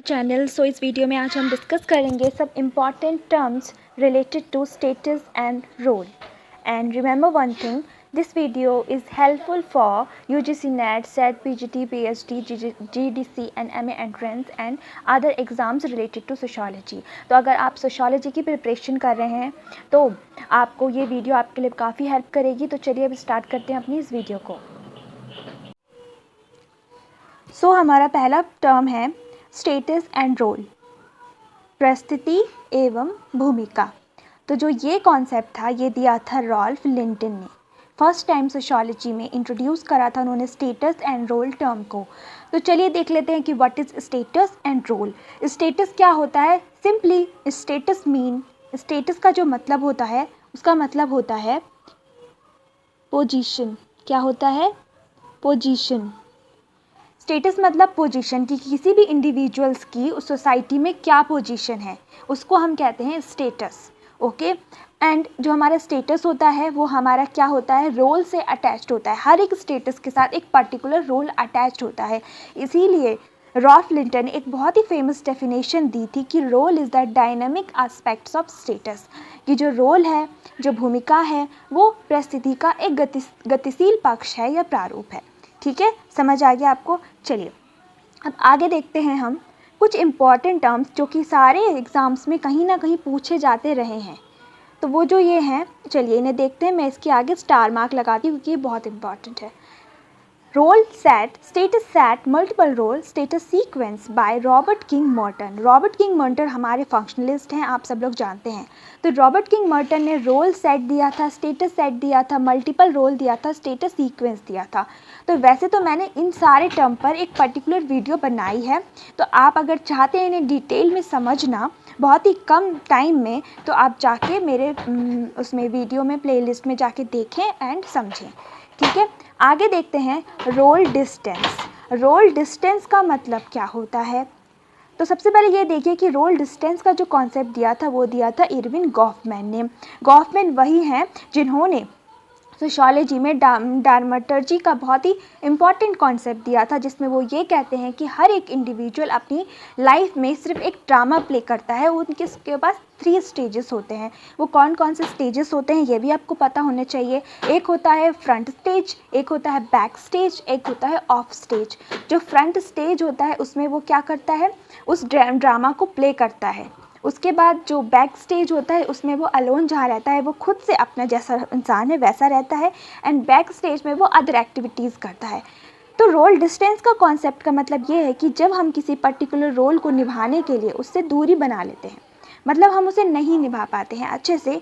Channel. इस video में आज हम डिस्कस करेंगे सब important terms related to status and role. And remember one thing, this video is helpful for UGC NET, SET, PGT, PhD, GDC and MA entrance and other exams related to sociology. तो अगर आप sociology की preparation कर रहे हैं तो आपको ये वीडियो आपके लिए काफ़ी हेल्प करेगी। तो चलिए अब स्टार्ट करते हैं अपनी इस वीडियो को। हमारा पहला टर्म है स्टेटस एंड रोल, परिस्थिति एवं भूमिका। तो जो ये कॉन्सेप्ट था ये दिया था रॉल्फ लिंटन ने। फर्स्ट टाइम सोशियोलॉजी में इंट्रोड्यूस करा था उन्होंने स्टेटस एंड रोल टर्म को। तो चलिए देख लेते हैं कि what is status and role. Status क्या होता है? सिंपली स्टेटस का जो मतलब होता है उसका मतलब होता है पोजीशन। क्या होता है? पोजीशन। स्टेटस मतलब पोजीशन की किसी भी इंडिविजुअल्स की उस सोसाइटी में क्या पोजीशन है उसको हम कहते हैं स्टेटस। ओके। एंड जो हमारा स्टेटस होता है वो हमारा क्या होता है? रोल से अटैच्ड होता है। हर एक स्टेटस के साथ एक पर्टिकुलर रोल अटैच्ड होता है। इसीलिए रॉल्फ लिंटन ने एक बहुत ही फेमस डेफिनेशन दी थी कि role is the dynamic aspects of status. कि जो रोल है, जो भूमिका है, वो परिस्थिति का एक गतिशील पक्ष है या प्रारूप है। ठीक है, समझ आ गया आपको? चलिए अब आगे देखते हैं हम कुछ इम्पॉर्टेंट टर्म्स जो कि सारे एग्ज़ाम्स में कहीं ना कहीं पूछे जाते रहे हैं। तो वो जो ये हैं, चलिए इन्हें देखते हैं। मैं इसके आगे स्टार मार्क लगाती हूँ क्योंकि ये बहुत इंपॉर्टेंट है। Role set, status set, multiple role, status sequence by Robert King Merton. Robert King Merton हमारे फंक्शनलिस्ट हैं, आप सब लोग जानते हैं। तो रॉबर्ट किंग मर्टन ने रोल सेट दिया था, स्टेटस सेट दिया था, मल्टीपल रोल दिया था, स्टेटस सीक्वेंस दिया था। तो वैसे तो मैंने इन सारे टर्म पर एक पर्टिकुलर वीडियो बनाई है। तो आप अगर चाहते हैं इन्हें डिटेल में समझना बहुत ही कम टाइम में, तो आप जाके मेरे उसमें वीडियो में प्लेलिस्ट में जाके देखें एंड समझें। ठीक है, आगे देखते हैं रोल डिस्टेंस। रोल डिस्टेंस का मतलब क्या होता है? तो सबसे पहले ये देखिए कि रोल डिस्टेंस का जो कॉन्सेप्ट दिया था वो दिया था इरविन गॉफमैन ने। गॉफमैन वही हैं जिन्होंने सोशियोलॉजी में ड्रामेटर्जी का बहुत ही इम्पॉर्टेंट कॉन्सेप्ट दिया था, जिसमें वो ये कहते हैं कि हर एक इंडिविजुअल अपनी लाइफ में सिर्फ एक ड्रामा प्ले करता है। उनके पास 3 स्टेजेस होते हैं। वो कौन कौन से स्टेजेस होते हैं ये भी आपको पता होना चाहिए। एक होता है फ्रंट स्टेज, एक होता है बैक स्टेज, एक होता है ऑफ स्टेज। जो फ्रंट स्टेज होता है उसमें वो क्या करता है? उस ड्रामा को प्ले करता है। उसके बाद जो बैक स्टेज होता है उसमें वो अलोन जहाँ रहता है, वो खुद से अपना जैसा इंसान है वैसा रहता है। एंड बैक स्टेज में वो अदर एक्टिविटीज़ करता है। तो रोल डिस्टेंस का कॉन्सेप्ट का मतलब ये है कि जब हम किसी पर्टिकुलर रोल को निभाने के लिए उससे दूरी बना लेते हैं, मतलब हम उसे नहीं निभा पाते हैं अच्छे से,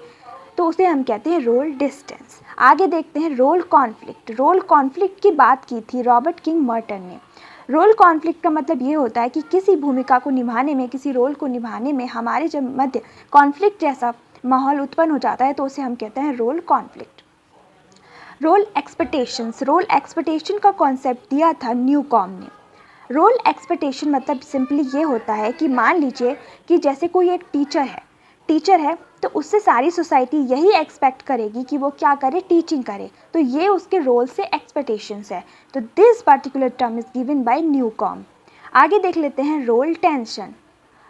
तो उसे हम कहते हैं रोल डिस्टेंस। आगे देखते हैं रोल कॉन्फ्लिक्ट। रोल कॉन्फ्लिक्ट की बात की थी रॉबर्ट किंग मर्टन ने। रोल कॉन्फ्लिक्ट का मतलब ये होता है कि किसी भूमिका को निभाने में, किसी रोल को निभाने में हमारे जब मध्य कॉन्फ्लिक्ट जैसा माहौल उत्पन्न हो जाता है तो उसे हम कहते हैं role conflict. Role expectations. Role expectation का कॉन्सेप्ट दिया था न्यूकॉम ने। रोल एक्सपेक्टेशन मतलब सिंपली ये होता है कि मान लीजिए कि जैसे कोई एक टीचर है तो उससे सारी सोसाइटी यही एक्सपेक्ट करेगी कि वो क्या करे? टीचिंग करे। तो ये उसके रोल से एक्सपेक्टेशंस है। तो this particular term is given by Newcomb. आगे देख लेते हैं रोल टेंशन।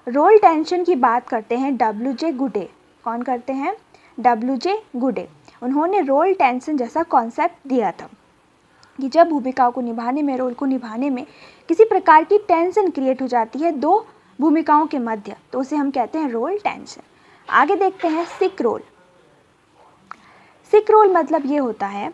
रोल टेंशन की बात करते हैं WJ गुडे। कौन करते हैं? WJ गुडे। उन्होंने रोल टेंशन जैसा कॉन्सेप्ट दिया था कि जब भूमिकाओं को निभाने में, रोल को निभाने में किसी प्रकार की टेंशन क्रिएट हो जाती है 2 भूमिकाओं के मध्य, तो उसे हम कहते हैं रोल टेंशन। आगे देखते हैं सिक रोल। सिक रोल मतलब ये होता है,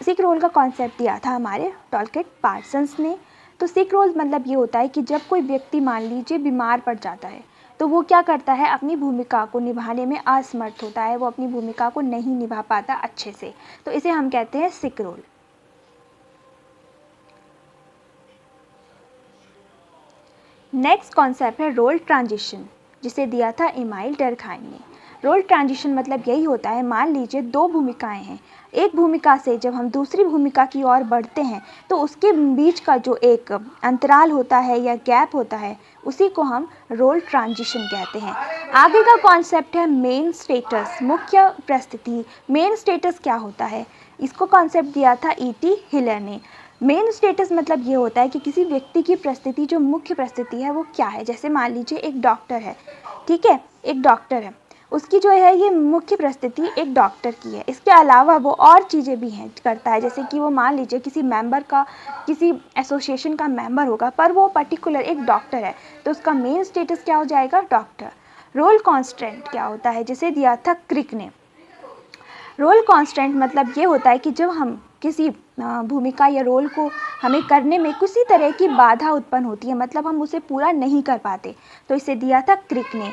सिक रोल का कॉन्सेप्ट दिया था हमारे टॉलकेट पार्सन्स ने। तो सिक रोल मतलब ये होता है कि जब कोई व्यक्ति मान लीजिए बीमार पड़ जाता है तो वो क्या करता है? अपनी भूमिका को निभाने में असमर्थ होता है, वो अपनी भूमिका को नहीं निभा पाता अच्छे से, तो इसे हम कहते हैं सिक रोल। नेक्स्ट कॉन्सेप्ट है रोल ट्रांजिशन, जिसे दिया था इमाइल डरखाइन ने। रोल ट्रांजिशन मतलब यही होता है, मान लीजिए 2 भूमिकाएं हैं। एक भूमिका से जब हम दूसरी भूमिका की ओर बढ़ते हैं तो उसके बीच का जो एक अंतराल होता है या गैप होता है उसी को हम रोल ट्रांजिशन कहते हैं। आगे का कॉन्सेप्ट है मेन स्टेटस, मुख्य परिस्थिति। मेन स्टेटस क्या होता है? इसको कॉन्सेप्ट दिया था E.T. हिलर ने। मेन स्टेटस मतलब ये होता है कि किसी व्यक्ति की परिस्थिति, जो मुख्य परिस्थिति है वो क्या है। जैसे मान लीजिए एक डॉक्टर है, ठीक है, एक डॉक्टर है, उसकी जो है ये मुख्य परिस्थिति एक डॉक्टर की है। इसके अलावा वो और चीज़ें भी हैं करता है, जैसे कि वो मान लीजिए किसी मेंबर का, किसी एसोसिएशन का मेंबर होगा, पर वो पर्टिकुलर एक डॉक्टर है, तो उसका मेन स्टेटस क्या हो जाएगा, डॉक्टर। रोल कांस्टेंट क्या होता है, जिसे दिया था क्रिक ने। रोल कांस्टेंट मतलब ये होता है कि जब हम किसी भूमिका या रोल को हमें करने में किसी तरह की बाधा उत्पन्न होती है, मतलब हम उसे पूरा नहीं कर पाते, तो इसे दिया था क्रिक ने।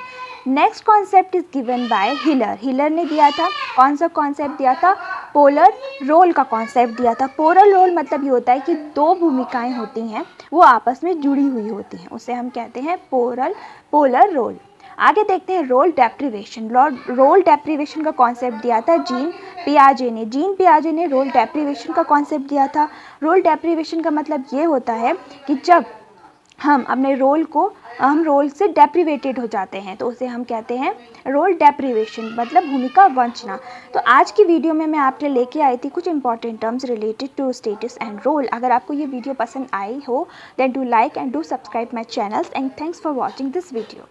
Next concept is given by Hiller. Hiller ने दिया था, कौन सा कॉन्सेप्ट दिया था, पोलर रोल का कॉन्सेप्ट दिया था। पोलर रोल मतलब ये होता है कि दो भूमिकाएं होती हैं, वो आपस में जुड़ी हुई होती हैं, उसे हम कहते हैं पोलर रोल। आगे देखते हैं रोल डेप्रिवेशन। रोल डेप्रिवेशन का कॉन्सेप्ट दिया था जीन पियाजे ने। जीन पियाजे ने रोल डेप्रिवेशन का कॉन्सेप्ट दिया था। रोल डेप्रिवेशन का मतलब ये होता है कि जब हम अपने हम रोल से डेप्रिवेटेड हो जाते हैं, तो उसे हम कहते हैं रोल डेप्रिवेशन, मतलब भूमिका वंचना। तो आज की वीडियो में मैं आपके लेके आई थी कुछ important terms related to status and role. अगर आपको ये वीडियो पसंद आई हो, then do like and do subscribe my channels, and thanks for watching this video.